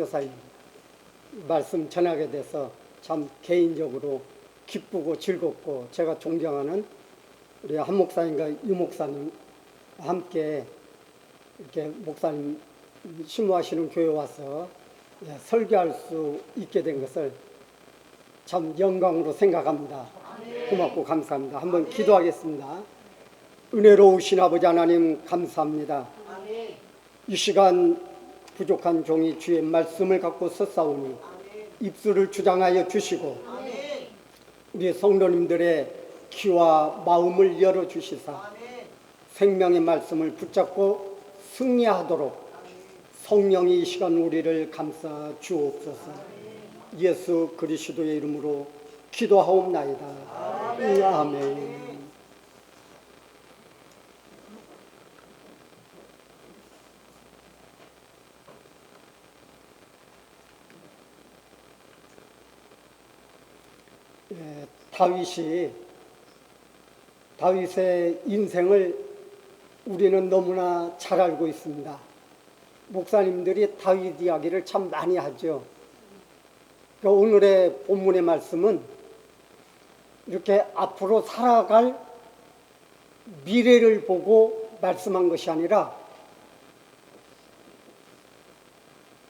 선교사입니다. 말씀 전하게 돼서 참 개인적으로 기쁘고 즐겁고, 제가 존경하는 우리 한 목사님과 유 목사님 함께 이렇게 목사님 심무하시는 교회 와서 설교할 수 있게 된 것을 참 영광으로 생각합니다. 고맙고 감사합니다. 한번 기도하겠습니다. 은혜로우신 아버지 하나님 감사합니다. 이 시간 부족한 종이 주의 말씀을 갖고 섰사오니 입술을 주장하여 주시고 우리 성도님들의 귀와 마음을 열어주시사 생명의 말씀을 붙잡고 승리하도록 성령이 이 시간 우리를 감싸 주옵소서. 예수 그리스도의 이름으로 기도하옵나이다. 아멘. 다윗의 인생을 우리는 너무나 잘 알고 있습니다. 목사님들이 다윗 이야기를 참 많이 하죠. 오늘의 본문의 말씀은 이렇게 앞으로 살아갈 미래를 보고 말씀한 것이 아니라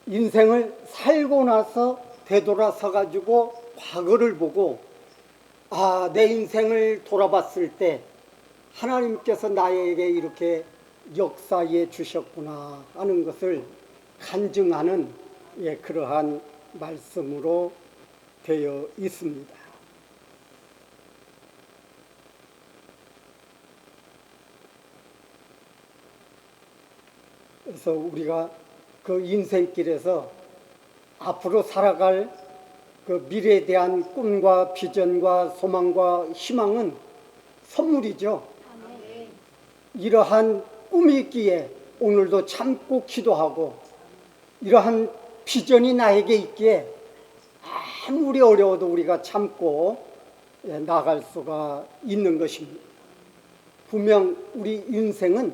인생을 살고 나서 되돌아서 가지고 과거를 보고, 내 인생을 돌아봤을 때 하나님께서 나에게 이렇게 역사해 주셨구나 하는 것을 간증하는 그러한 말씀으로 되어 있습니다. 그래서 우리가 그 인생길에서 앞으로 살아갈 그 미래에 대한 꿈과 비전과 소망과 희망은 선물이죠. 이러한 꿈이 있기에 오늘도 참고 기도하고, 이러한 비전이 나에게 있기에 아무리 어려워도 우리가 참고 나아갈 수가 있는 것입니다. 분명 우리 인생은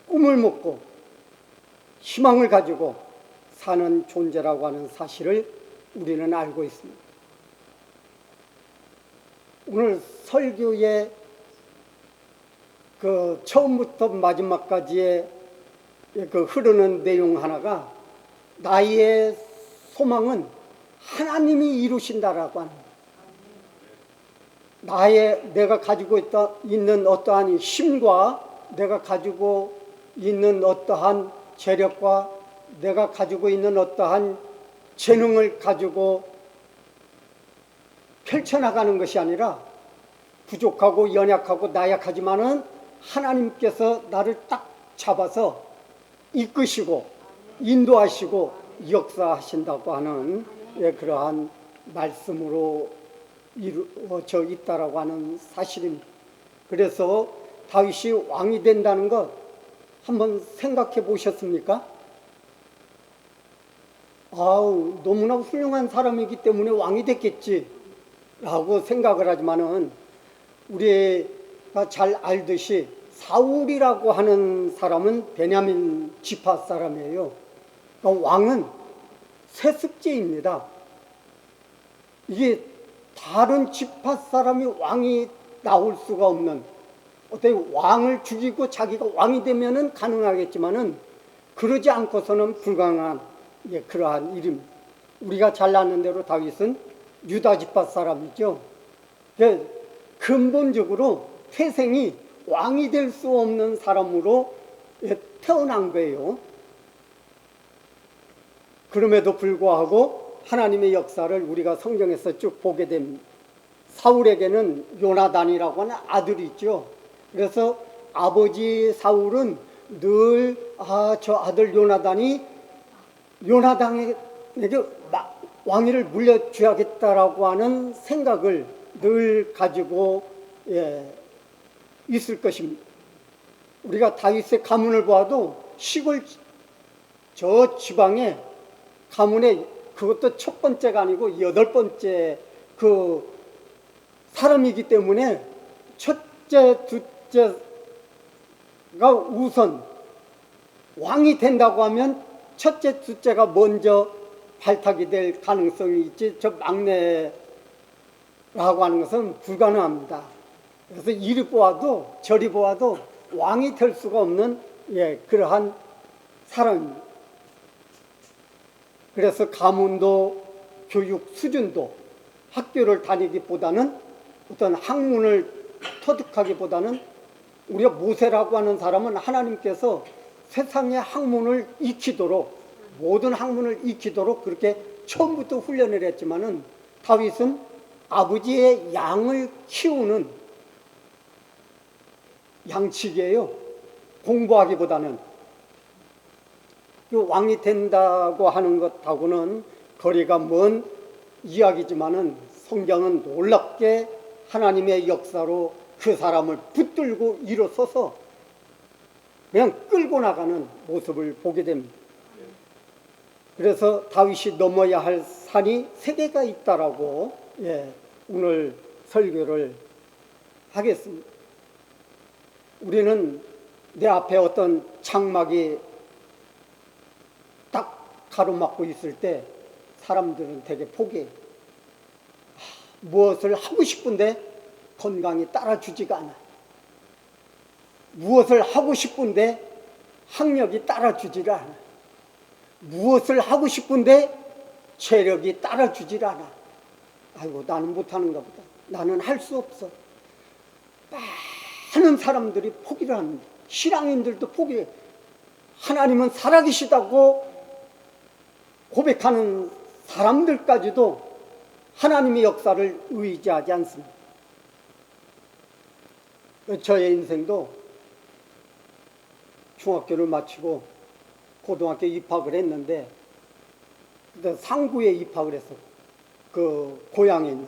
꿈을 먹고 희망을 가지고 사는 존재라고 하는 사실을 우리는 알고 있습니다. 오늘 설교의 그 처음부터 마지막까지의 그 흐르는 내용 하나가 나의 소망은 하나님이 이루신다라고 하는 거예요. 내가 가지고 있는 어떠한 힘과 내가 가지고 있는 어떠한 재력과 내가 가지고 있는 어떠한 재능을 가지고 펼쳐나가는 것이 아니라 부족하고 연약하고 나약하지만은 하나님께서 나를 딱 잡아서 이끄시고 인도하시고 역사하신다고 하는 그러한 말씀으로 이루어져 있다라고 하는 사실입니다. 그래서 다윗이 왕이 된다는 것 한번 생각해 보셨습니까? 너무나 훌륭한 사람이기 때문에 왕이 됐겠지 라고 생각을 하지만은 우리가 잘 알듯이 사울이라고 하는 사람은 베냐민 지파 사람이에요. 그러니까 왕은 세습제입니다. 이게 다른 지파 사람이 왕이 나올 수가 없는, 어떻게 왕을 죽이고 자기가 왕이 되면은 가능하겠지만은 그러지 않고서는 불가능한 그러한 일입니다. 우리가 잘 아는 대로 다윗은 유다 지파 사람이죠. 근본적으로 태생이 왕이 될 수 없는 사람으로 태어난 거예요. 그럼에도 불구하고 하나님의 역사를 우리가 성경에서 쭉 보게 됩니다. 사울에게는 요나단이라고 하는 아들이 있죠. 그래서 아버지 사울은 늘 저 아들 요나단이 요나단에게 왕위를 물려줘야겠다라고 하는 생각을 늘 가지고 있을 것입니다. 우리가 다윗의 가문을 보아도 시골 저 지방에 가문에, 그것도 첫 번째가 아니고 8번째 그 사람이기 때문에 첫째, 둘째가 우선 왕이 된다고 하면 첫째, 둘째가 먼저 발탁이 될 가능성이 있지 저 막내라고 하는 것은 불가능합니다. 그래서 이리 보아도 저리 보아도 왕이 될 수가 없는 그러한 사람입니다. 그래서 가문도 교육 수준도 학교를 다니기보다는 어떤 학문을 터득하기보다는 우리가 모세라고 하는 사람은 하나님께서 세상의 학문을 익히도록 모든 학문을 익히도록 그렇게 처음부터 훈련을 했지만은 다윗은 아버지의 양을 키우는 양측이에요. 공부하기보다는 왕이 된다고 하는 것하고는 거리가 먼 이야기지만은 성경은 놀랍게 하나님의 역사로 그 사람을 붙들고 일어서서 그냥 끌고 나가는 모습을 보게 됩니다. 그래서 다윗이 넘어야 할 산이 세 개가 있다라고 오늘 설교를 하겠습니다. 우리는 내 앞에 어떤 장막이 딱 가로막고 있을 때 사람들은 되게 포기해요. 무엇을 하고 싶은데 건강이 따라주지가 않아. 무엇을 하고 싶은데 학력이 따라주질 않아. 무엇을 하고 싶은데 체력이 따라주질 않아. 아이고, 나는 못하는가 보다. 나는 할 수 없어. 많은 사람들이 포기를 합니다. 신앙인들도 포기해요. 하나님은 살아계시다고 고백하는 사람들까지도 하나님의 역사를 의지하지 않습니다. 저의 인생도 중학교를 마치고 고등학교 입학을 했는데 상구에 입학을 했어. 그 고향에 있는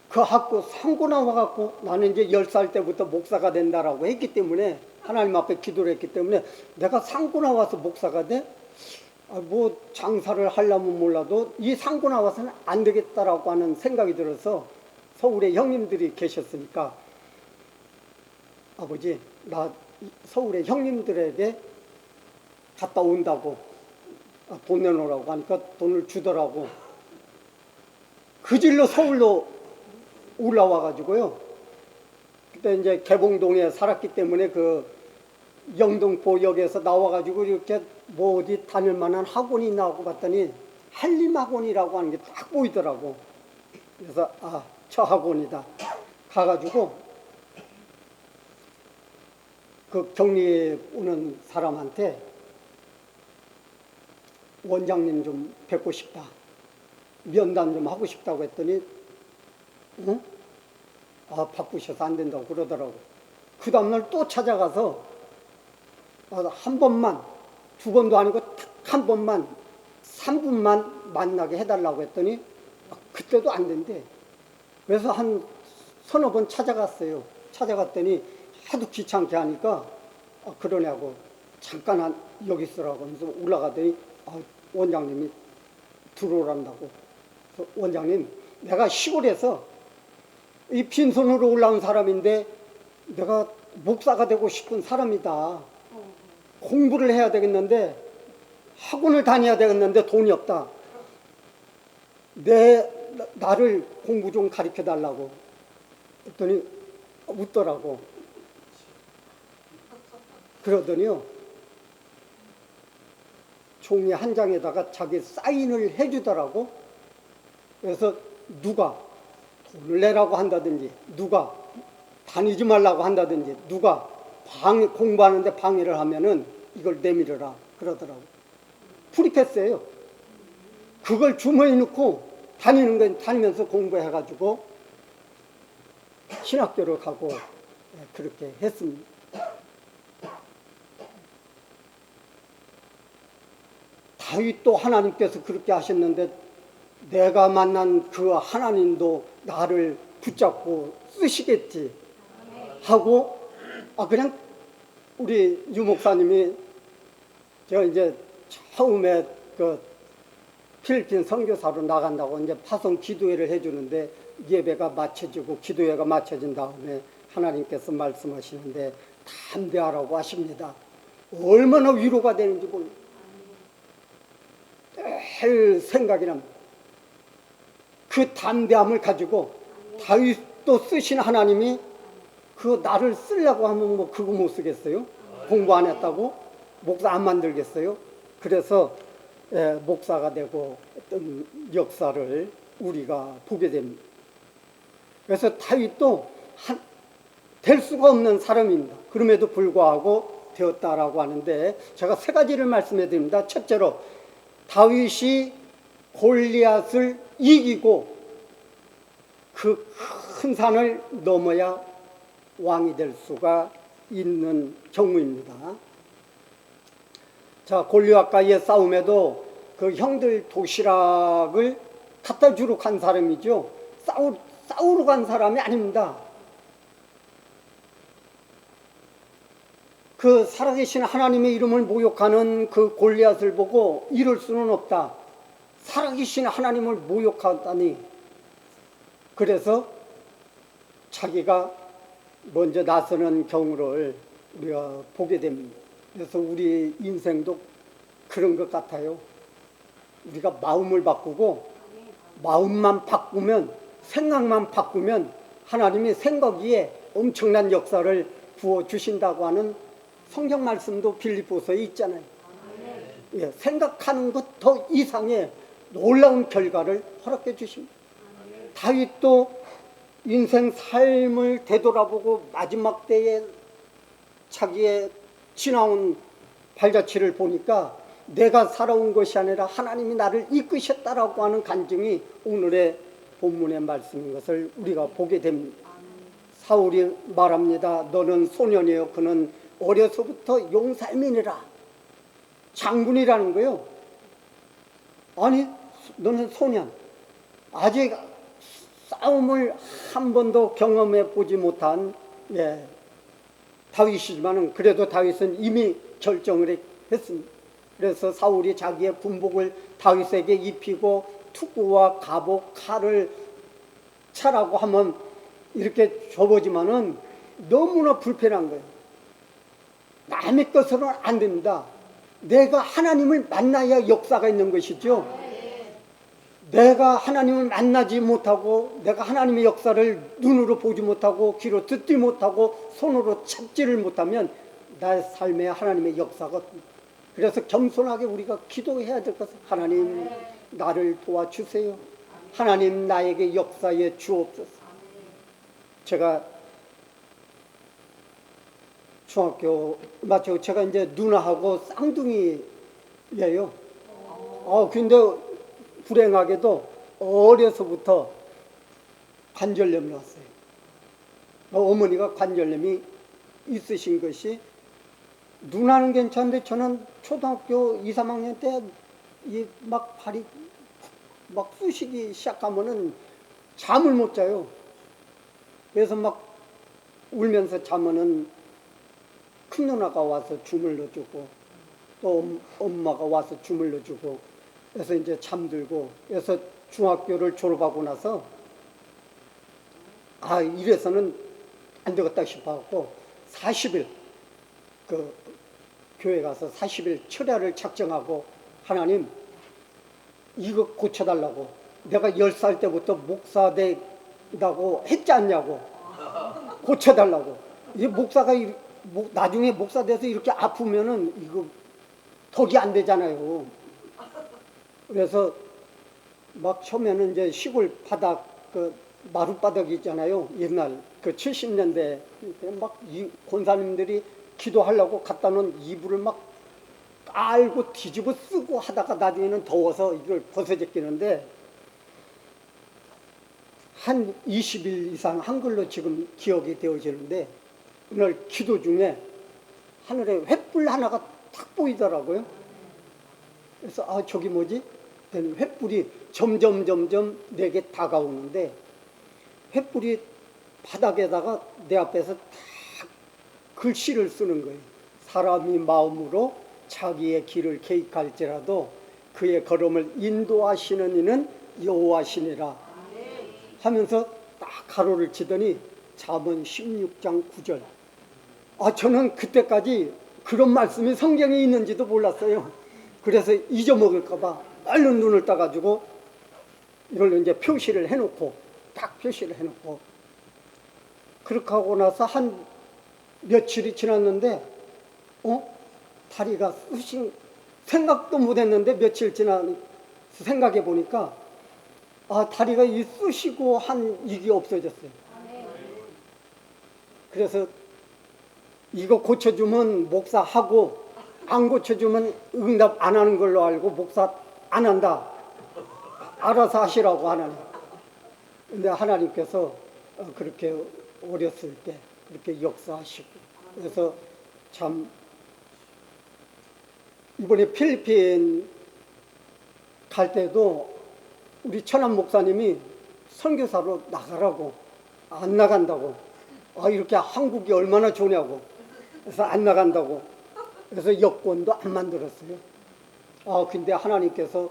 그 학교 상고 나와갖고 나는 이제 10살 때부터 목사가 된다라고 했기 때문에 하나님 앞에 기도를 했기 때문에 내가 상고 나와서 목사가 돼? 뭐 장사를 하려면 몰라도 이 상고 나와서는 안 되겠다라고 하는 생각이 들어서 서울에 형님들이 계셨으니까 아버지, 나 서울에 형님들에게 갔다 온다고 돈 내놓으라고 하니까 돈을 주더라고. 그 길로 서울로 올라와가지고요. 그때 이제 개봉동에 살았기 때문에 그 영등포역에서 나와가지고 이렇게 뭐 어디 다닐 만한 학원이 있나 하고 봤더니 한림학원이라고 하는 게 딱 보이더라고. 그래서 저 학원이다. 가가지고 그 격리에 오는 사람한테 원장님 좀 뵙고 싶다. 면담 좀 하고 싶다고 했더니 응? 바쁘셔서 안 된다고 그러더라고. 그 다음날 또 찾아가서 한 번만, 두 번도 아니고 딱 한 번만 3분만 만나게 해달라고 했더니 그때도 안 된대. 그래서 한 서너 번 찾아갔어요. 찾아갔더니 하도 귀찮게 하니까 그러냐고 잠깐 여기 있으라고 하면서 올라가더니 원장님이 들어오란다고. 그래서 원장님, 내가 시골에서 이 빈손으로 올라온 사람인데 내가 목사가 되고 싶은 사람이다. 공부를 해야 되겠는데 학원을 다녀야 되겠는데 돈이 없다. 나를 공부 좀 가르쳐 달라고 했더니 웃더라고. 그러더니요, 종이 한 장에다가 자기 사인을 해주더라고. 그래서 누가 돈을 내라고 한다든지, 누가 다니지 말라고 한다든지, 누가 공부하는데 방해를 하면은 이걸 내밀어라 그러더라고. 프리패스예요. 그걸 주머니에 넣고 다니면서 공부해가지고 신학교를 가고 그렇게 했습니다. 다윗도 하나님께서 그렇게 하셨는데 내가 만난 그 하나님도 나를 붙잡고 쓰시겠지 하고 그냥 우리 유 목사님이 저 이제 처음에 그 필리핀 선교사로 나간다고 이제 파송 기도회를 해주는데 예배가 마쳐지고 기도회가 마쳐진 다음에 하나님께서 말씀하시는데 담대하라고 하십니다. 얼마나 위로가 되는지 몰라요. 할 생각이 납니다. 그 담대함을 가지고 다윗도 쓰신 하나님이 그 나를 쓰려고 하면 뭐 그거 못 쓰겠어요? 공부 안 했다고? 목사 안 만들겠어요? 그래서 목사가 되고 어떤 역사를 우리가 보게 됩니다. 그래서 다윗도 될 수가 없는 사람입니다. 그럼에도 불구하고 되었다라고 하는데 제가 세 가지를 말씀해 드립니다. 첫째로 다윗이 골리앗을 이기고 그 큰 산을 넘어야 왕이 될 수가 있는 경우입니다. 자, 골리앗과의 싸움에도 그 형들 도시락을 갖다 주러 간 사람이죠. 싸우러 간 사람이 아닙니다. 그 살아계신 하나님의 이름을 모욕하는 그 골리앗을 보고 이럴 수는 없다. 살아계신 하나님을 모욕하다니. 그래서 자기가 먼저 나서는 경우를 우리가 보게 됩니다. 그래서 우리 인생도 그런 것 같아요. 우리가 마음을 바꾸고 마음만 바꾸면, 생각만 바꾸면 하나님이 생각 위에 엄청난 역사를 부어주신다고 하는 성경 말씀도 빌립보서에 있잖아요. 예, 생각하는 것 더 이상의 놀라운 결과를 허락해 주십니다. 다윗도 인생 삶을 되돌아보고 마지막 때에 자기의 지나온 발자취를 보니까 내가 살아온 것이 아니라 하나님이 나를 이끄셨다라고 하는 간증이 오늘의 본문의 말씀인 것을 우리가 보게 됩니다. 사울이 말합니다. 너는 소년이요 그는 어려서부터 용살민이라. 장군이라는 거요. 아니 너는 소년, 아직 싸움을 한 번도 경험해 보지 못한 다윗이지만은 그래도 다윗은 이미 결정을 했습니다. 그래서 사울이 자기의 군복을 다윗에게 입히고 투구와 갑옷, 칼을 차라고 하면 이렇게 줘보지만은 너무나 불편한 거예요. 남의 것으로는 안 됩니다. 내가 하나님을 만나야 역사가 있는 것이죠. 내가 하나님을 만나지 못하고 내가 하나님의 역사를 눈으로 보지 못하고 귀로 듣지 못하고 손으로 잡지를 못하면 나의 삶에 하나님의 역사가 없습니다. 그래서 겸손하게 우리가 기도해야 될 것은 하나님 나를 도와주세요. 하나님 나에게 역사에 주옵소서. 제가 중학교 마치고 제가 이제 누나하고 쌍둥이예요. 근데 불행하게도 어려서부터 관절염이 왔어요. 어머니가 관절염이 있으신 것이 누나는 괜찮은데 저는 초등학교 2, 3학년 때 막 발이 막 쑤시기 시작하면은 잠을 못 자요. 그래서 막 울면서 자면은 큰 누나가 와서 주물러주고 또 엄마가 와서 주물러주고 그래서 이제 잠들고 그래서 중학교를 졸업하고 나서 이래서는 안 되겠다 싶어갖고 40일 그 교회 가서 40일 철야를 작정하고 하나님 이거 고쳐달라고 내가 10살 때부터 목사 된다고 했지 않냐고 고쳐달라고 이 목사가 나중에 목사 돼서 이렇게 아프면은 이거 덕이 안 되잖아요. 그래서 막 처음에는 이제 시골 바닥 그 마룻바닥 있잖아요. 옛날 그 70년대 막 권사님들이 기도하려고 갖다 놓은 이불을 막 깔고 뒤집어 쓰고 하다가 나중에는 더워서 이걸 벗어제끼는데 한 20일 이상 한글로 지금 기억이 되어지는데 오늘 기도 중에 하늘에 횃불 하나가 탁 보이더라고요. 그래서 저기 뭐지? 횃불이 점점 내게 다가오는데 횃불이 바닥에다가 내 앞에서 탁 글씨를 쓰는 거예요. 사람이 마음으로 자기의 길을 계획할지라도 그의 걸음을 인도하시는 이는 여호와시니라 하면서 딱 가로를 치더니 잠언 16장 9절. 저는 그때까지 그런 말씀이 성경에 있는지도 몰랐어요. 그래서 잊어먹을까 봐 얼른 눈을 떠가지고 이걸 이제 표시를 해놓고, 딱 표시를 해놓고, 그렇게 하고 나서 한 며칠이 지났는데, 다리가 쑤신, 생각도 못 했는데 며칠 지나서 생각해 보니까, 다리가 이 쑤시고 한 이게 없어졌어요. 그래서 이거 고쳐주면 목사하고, 안 고쳐주면 응답 안 하는 걸로 알고 목사 안 한다. 알아서 하시라고 하나님. 근데 하나님께서 그렇게 어렸을 때 그렇게 역사하시고, 그래서 참 이번에 필리핀 갈 때도 우리 천안 목사님이 선교사로 나가라고, 안 나간다고, 이렇게 한국이 얼마나 좋냐고, 그래서 안 나간다고, 그래서 여권도 안 만들었어요. 근데 하나님께서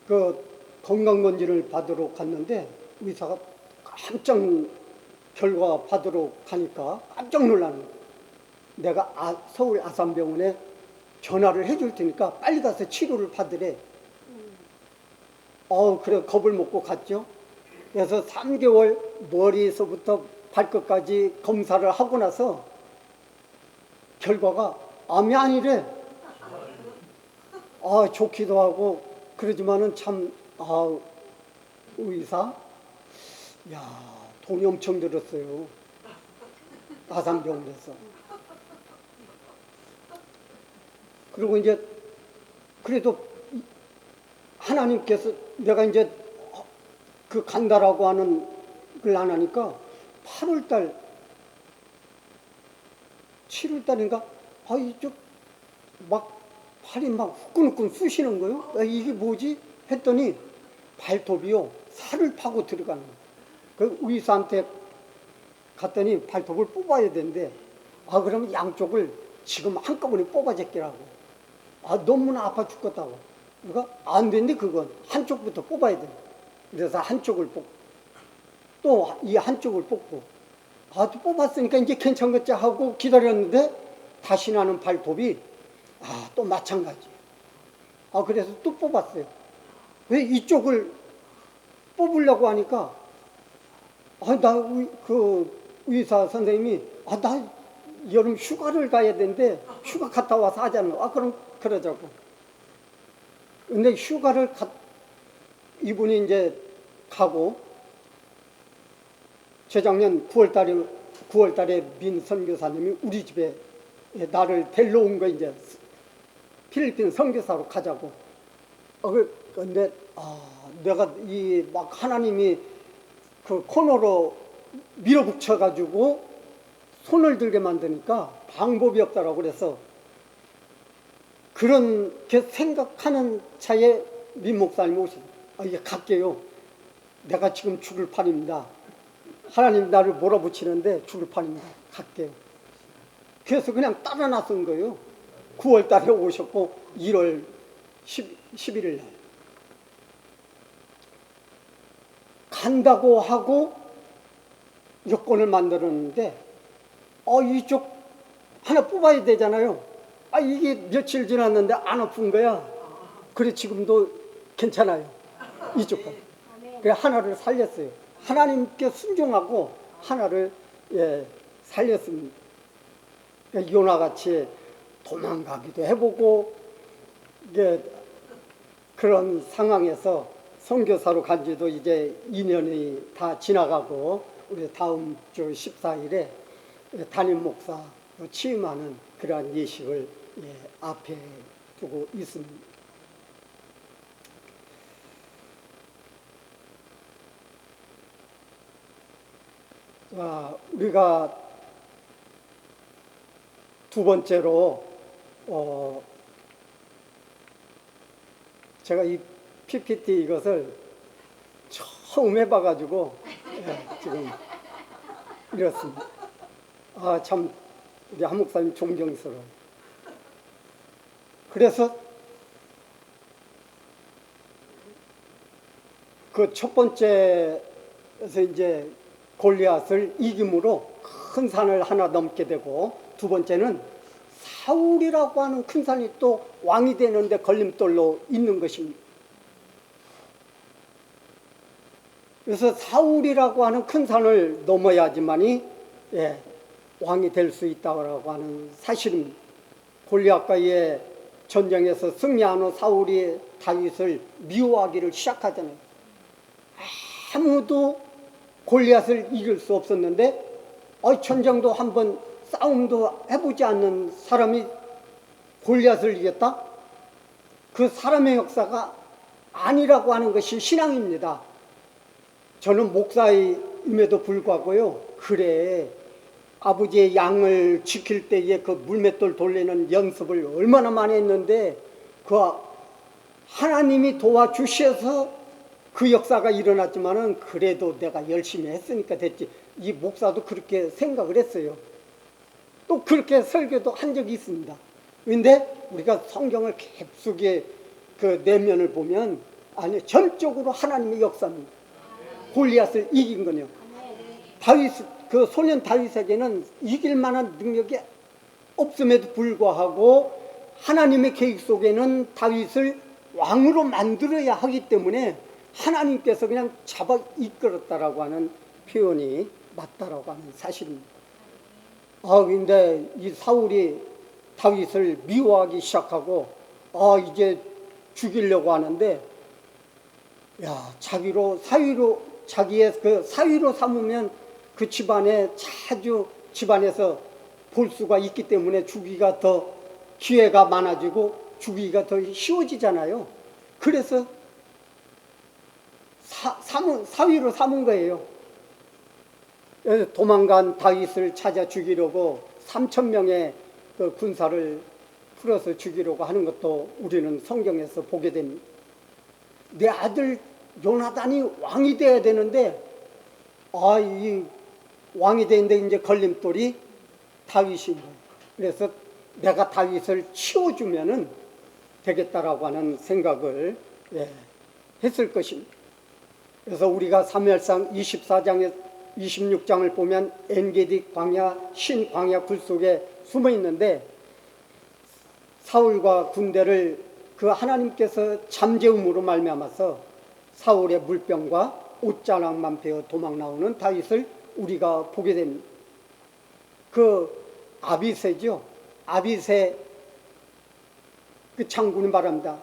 그 건강검진을 받으러 갔는데 의사가 깜짝 결과 받으러 가니까 깜짝 놀라는 거예요. 내가 서울 아산병원에 전화를 해줄 테니까 빨리 가서 치료를 받으래. 그래 겁을 먹고 갔죠. 그래서 3개월 머리에서부터 발끝까지 검사를 하고 나서 결과가 암이 아니래. 좋기도 하고 그러지만은 참 의사, 돈이 엄청 들었어요. 아산병원에서. 그리고 이제 그래도 하나님께서 내가 이제 그 간다라고 하는 걸 안 하니까 8월달, 7월달인가 이쪽 막 팔이 막 후끈후끈 쑤시는 거예요. 이게 뭐지? 했더니 발톱이요 살을 파고 들어가는 거예요. 그 의사한테 갔더니 발톱을 뽑아야 되는데 그러면 양쪽을 지금 한꺼번에 뽑아 제끼라고. 너무나 아파 죽겠다고. 그러니까 안 되는데 그건 한쪽부터 뽑아야 돼. 그래서 한쪽을 뽑고 또 이 한쪽을 뽑고 또 뽑았으니까 이제 괜찮겠지 하고 기다렸는데 다시 나는 발톱이 또 마찬가지. 그래서 또 뽑았어요. 왜 이쪽을 뽑으려고 하니까 그 의사 선생님이 나 여름 휴가를 가야 되는데 휴가 갔다 와서 하자는. 그럼 그러자고. 근데 휴가를 이분이 이제 가고 재작년 9월달에 민 선교사님이 우리 집에 나를 데리러 온 거 이제 필리핀 선교사로 가자고. 근데 내가 이 막 하나님이 그 코너로 밀어붙여가지고 손을 들게 만드니까 방법이 없다라고 그래서 그렇게 생각하는 차에 민 목사님이 오시고 이제 갈게요. 내가 지금 죽을 판입니다. 하나님 나를 몰아붙이는데 죽을 판입니다. 갈게요. 그래서 그냥 따라 나선 거예요. 9월 달에 오셨고 1월 11일 날 간다고 하고 여권을 만들었는데 이쪽 하나 뽑아야 되잖아요. 이게 며칠 지났는데 안 아픈 거야. 그래 지금도 괜찮아요. 이쪽 거. 그래 하나를 살렸어요. 하나님께 순종하고 하나를 살렸습니다. 요나같이 도망가기도 해보고 그런 상황에서 선교사로 간 지도 이제 2년이 다 지나가고 우리 다음 주 14일에 담임 목사 취임하는 그러한 예식을 앞에 두고 있습니다. 우리가 두 번째로 제가 이 PPT 이것을 처음 해봐가지고 지금 이렇습니다. 참 우리 한 목사님 존경스러워. 그래서 그 첫 번째에서 이제 골리앗을 이김으로 큰 산을 하나 넘게 되고 두 번째는 사울이라고 하는 큰 산이 또 왕이 되는데 걸림돌로 있는 것입니다. 그래서 사울이라고 하는 큰 산을 넘어야지만이 왕이 될 수 있다고 하는 사실입니다. 골리앗과의 전쟁에서 승리한 후 사울이 다윗을 미워하기를 시작하잖아요. 아무도 골리앗을 이길 수 없었는데 전쟁도 한번 싸움도 해보지 않는 사람이 골리앗을 이겼다? 그 사람의 역사가 아니라고 하는 것이 신앙입니다. 저는 목사임에도 불구하고요, 그래 아버지의 양을 지킬 때에 그 물맷돌 돌리는 연습을 얼마나 많이 했는데 그 하나님이 도와주셔서 그 역사가 일어났지만은 그래도 내가 열심히 했으니까 됐지. 이 목사도 그렇게 생각을 했어요. 또 그렇게 설교도 한 적이 있습니다. 그런데 우리가 성경을 깊숙이 그 내면을 보면 아니 전적으로 하나님의 역사입니다. 골리앗을 이긴 거요. 다윗 그 소년 다윗에게는 이길 만한 능력이 없음에도 불구하고 하나님의 계획 속에는 다윗을 왕으로 만들어야 하기 때문에 하나님께서 그냥 잡아 이끌었다라고 하는 표현이 맞다라고 하는 사실입니다. 근데 이 사울이 다윗을 미워하기 시작하고 이제 죽이려고 하는데 자기의 그 사위로 삼으면 그 집안에 자주 집안에서 볼 수가 있기 때문에 죽이가 더 기회가 많아지고 죽이가 더 쉬워지잖아요. 그래서 사위로 삼은 거예요. 도망간 다윗을 찾아 죽이려고 3,000명의 그 군사를 풀어서 죽이려고 하는 것도 우리는 성경에서 보게 됩니다. 내 아들 요나단이 왕이 돼야 되는데 이 왕이 되는데 이제 걸림돌이 다윗인 거예요. 그래서 내가 다윗을 치워주면은 되겠다라고 하는 생각을 했을 것입니다. 그래서 우리가 사무엘상 24장에 26장을 보면 엔게디 광야, 신 광야 굴 속에 숨어 있는데 사울과 군대를 그 하나님께서 잠재움으로 말미암아서 사울의 물병과 옷자락만 베어 도망 나오는 다윗을 우리가 보게 됩니다. 그 아비새죠. 아비새 그 장군이 말합니다.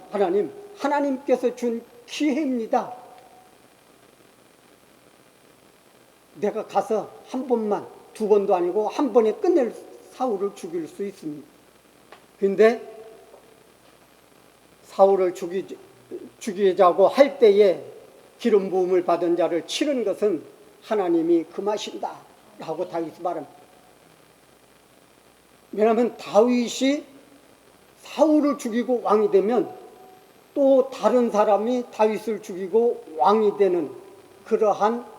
하나님께서 준 기회입니다. 내가 가서 한 번만, 두 번도 아니고 한 번에 끝낼 사울을 죽일 수 있습니다. 그런데 사울을 죽이자고 할 때에 기름 부음을 받은 자를 치는 것은 하나님이 금하신다 라고 다윗이 말합니다. 왜냐하면 다윗이 사울을 죽이고 왕이 되면 또 다른 사람이 다윗을 죽이고 왕이 되는 그러한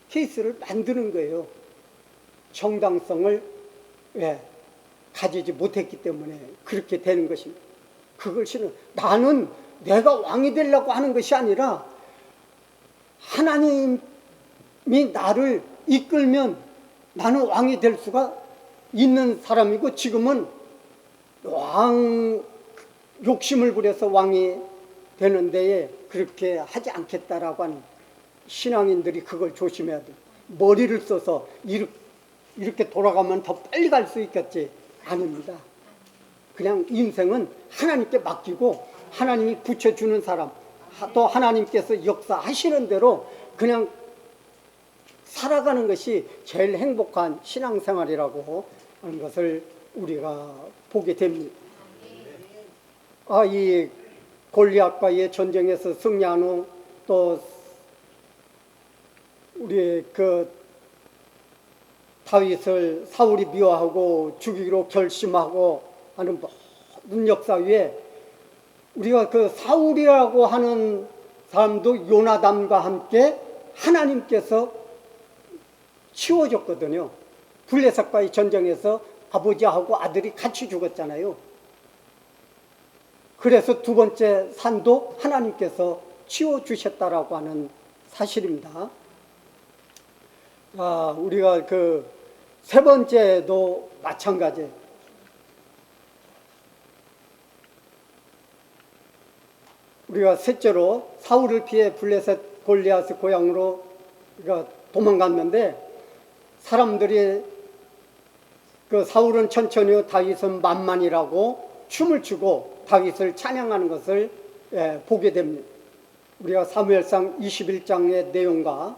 케이스를 만드는 거예요. 정당성을 가지지 못했기 때문에 그렇게 되는 것입니다. 그걸 나는 내가 왕이 되려고 하는 것이 아니라 하나님이 나를 이끌면 나는 왕이 될 수가 있는 사람이고 지금은 욕심을 부려서 왕이 되는 데에 그렇게 하지 않겠다라고 하는 신앙인들이 그걸 조심해야 돼요. 머리를 써서 이렇게 돌아가면 더 빨리 갈 수 있겠지. 아닙니다. 그냥 인생은 하나님께 맡기고 하나님이 붙여주는 사람, 또 하나님께서 역사하시는 대로 그냥 살아가는 것이 제일 행복한 신앙생활이라고 하는 것을 우리가 보게 됩니다. 이 골리앗과의 전쟁에서 승리한 후 또 우리 그 다윗을 사울이 미워하고 죽이기로 결심하고 하는 모든 역사 위에 우리가 그 사울이라고 하는 사람도 요나단과 함께 하나님께서 치워줬거든요. 블레셋과의 전쟁에서 아버지하고 아들이 같이 죽었잖아요. 그래서 두 번째 산도 하나님께서 치워주셨다라고 하는 사실입니다. 우리가 그 세 번째도 마찬가지. 우리가 셋째로 사울을 피해 블레셋 골리앗의 고향으로 우리가 도망갔는데, 사람들이 그 사울은 천천히요 다윗은 만만이라고 춤을 추고 다윗을 찬양하는 것을 보게 됩니다. 우리가 사무엘상 21장의 내용과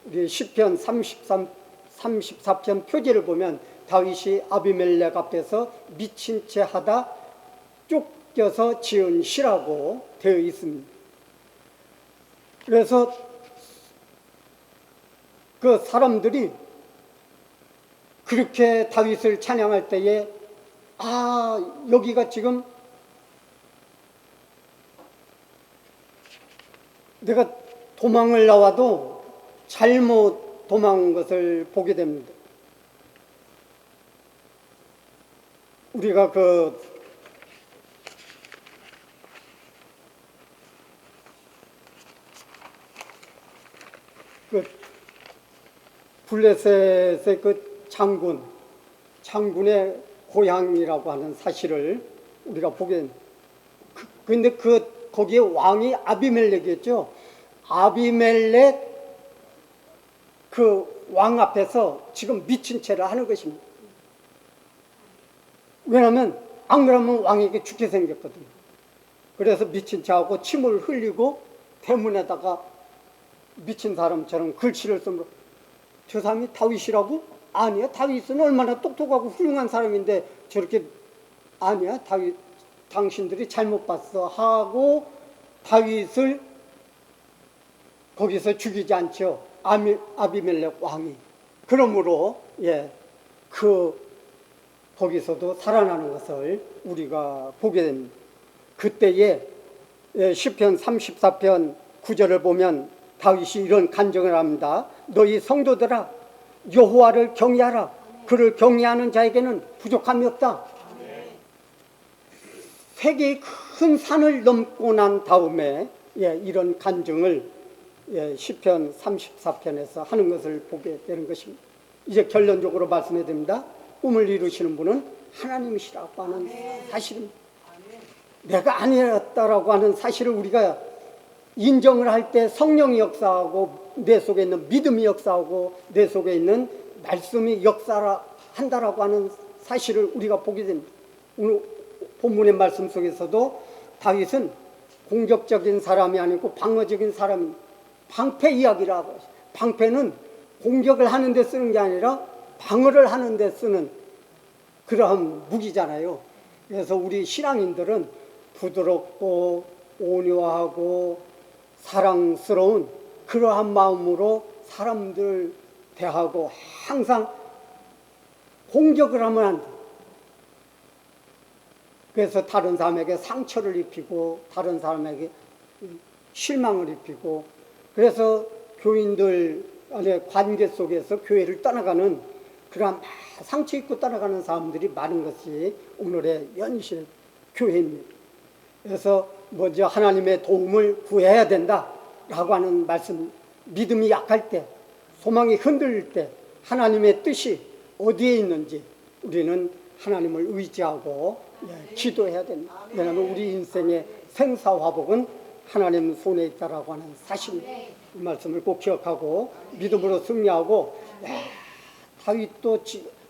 우리 시편 34편 표지를 보면 다윗이 아비멜렉 앞에서 미친 채 하다 쫓겨서 지은 시라고 되어 있습니다. 그래서 그 사람들이 그렇게 다윗을 찬양할 때에 여기가 지금 내가 도망을 나와도 잘못 도망한 것을 보게 됩니다. 우리가 그 블레셋의 그 장군의 고향이라고 하는 사실을 우리가 보게 됩니다. 근데 거기에 왕이 아비멜렉이었죠. 아비멜렉 그 왕 앞에서 지금 미친 채를 하는 것입니다. 왜냐하면 안 그러면 왕에게 죽게 생겼거든요. 그래서 미친 채 하고 침을 흘리고 대문에다가 미친 사람처럼 글씨를 쓰므로 저 사람이 다윗이라고? 아니야, 다윗은 얼마나 똑똑하고 훌륭한 사람인데 저렇게, 아니야, 다윗 당신들이 잘못 봤어 하고 다윗을 거기서 죽이지 않죠. 아비멜렉 왕이. 그러므로 거기서도 살아나는 것을 우리가 보게 됩니다. 그때에 시편 34편 9절을 보면 다윗이 이런 간증을 합니다. 너희 성도들아, 여호와를 경외하라. 그를 경외하는 자에게는 부족함이 없다. 세계의 큰 산을 넘고 난 다음에 이런 간증을 시편 34편에서 하는 것을 보게 되는 것입니다. 이제 결론적으로 말씀해 드립니다. 꿈을 이루시는 분은 하나님이시라고 하는 사실입니다. 내가 아니었다라고 하는 사실을 우리가 인정을 할 때 성령이 역사하고 내 속에 있는 믿음이 역사하고 내 속에 있는 말씀이 역사한다라고 하는 사실을 우리가 보게 됩니다. 오늘 본문의 말씀 속에서도 다윗은 공격적인 사람이 아니고 방어적인 사람, 방패 이야기라고. 방패는 공격을 하는 데 쓰는 게 아니라 방어를 하는 데 쓰는 그러한 무기잖아요. 그래서 우리 신앙인들은 부드럽고 온유하고 사랑스러운 그러한 마음으로 사람들 대하고 항상 공격을 하면 안 돼. 그래서 다른 사람에게 상처를 입히고 다른 사람에게 실망을 입히고, 그래서 교인들 안에 관계 속에서 교회를 떠나가는 그러한 상처 입고 떠나가는 사람들이 많은 것이 오늘의 현실 교회입니다. 그래서 먼저 하나님의 도움을 구해야 된다라고 하는 말씀, 믿음이 약할 때, 소망이 흔들릴 때 하나님의 뜻이 어디에 있는지 우리는 하나님을 의지하고 기도해야 된다. 왜냐하면 우리 인생의 생사화복은 하나님 손에 있다라고 하는 사실, 이 말씀을 꼭 기억하고 믿음으로 승리하고, 다윗도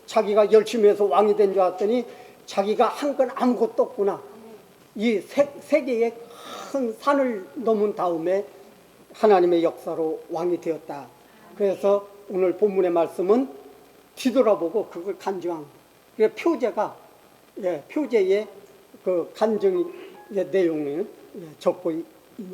자기가 열심히 해서 왕이 된 줄 알았더니 자기가 한 건 아무것도 없구나. 이 세계의 큰 산을 넘은 다음에 하나님의 역사로 왕이 되었다. 그래서 오늘 본문의 말씀은 뒤돌아보고 그걸 간증한 거예요. 표제의 그 간증의 내용을 적고 있는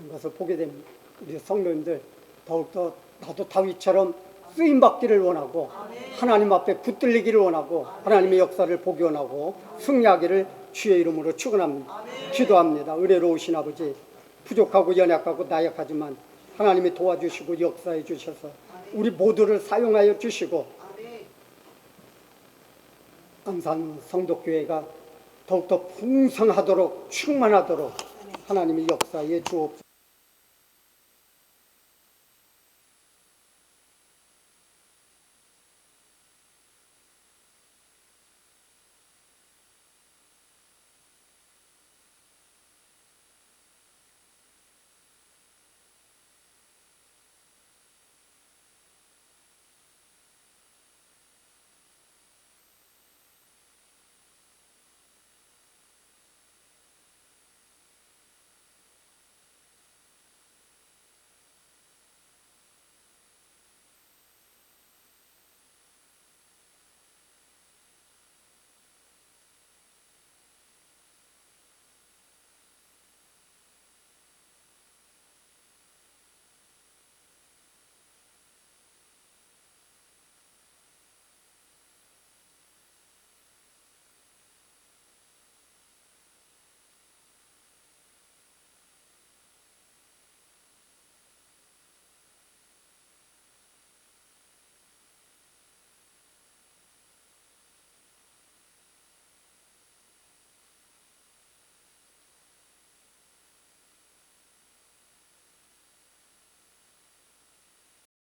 것을 보게 됩니다. 우리 성도님들 더욱더 나도 다윗처럼 쓰임받기를 원하고 하나님 앞에 붙들리기를 원하고 하나님의 역사를 보기 원하고 승리하기를 주의 이름으로 축원합니다. 기도합니다. 은혜로우신 아버지, 부족하고 연약하고 나약하지만 하나님이 도와주시고 역사해 주셔서 우리 모두를 사용하여 주시고 안산 성도교회가 더욱더 풍성하도록 충만하도록 하나님의 역사에 주옵소서.